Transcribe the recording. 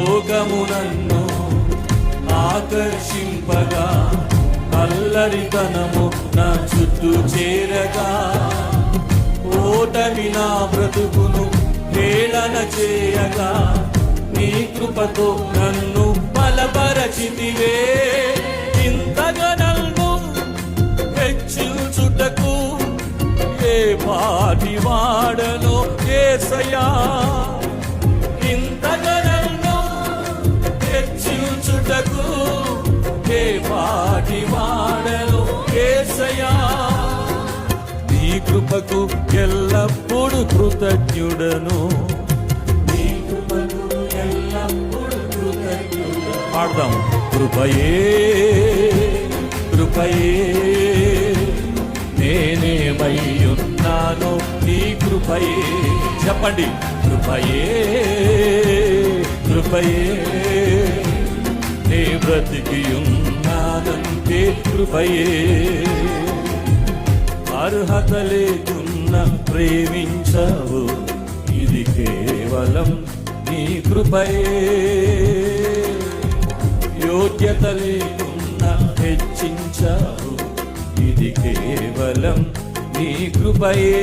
లోకము నన్ను ఆకర్షింపగా, అల్లరితనము నా చుట్టూ చేరగా, ఓటమి నా బ్రతుకును హేళన చేయగా, నీ కృపతో నన్ను బలపరచితివే. ఇంతగా నన్ను హెచ్చించుటకు ఏ పాటి వాడను యేసయ్యా. ఇంతగా నన్ను హెచ్చించుటకు ఏ పాటి వాడను యేసయ్యా. నీ కృపకు ఎల్లప్పుడు కృతజ్ఞుడను, నీ కృపకు ఎల్లప్పుడు కృతజ్ఞుడను. పాడదాం. కృపయే కృపయే నేనేమయ్యున్నాను నీ కృపయే. చెప్పండి. కృపయే కృపయే నే బ్రతికియున్నానంటే కృపయే. అర్హత లేకున్నా ప్రేమించావు, ఇది కేవలం నీ కృపయే. యోగ్యత లేకున్నా హెచ్చించావు, ఇది కేవలం నీ కృపయే.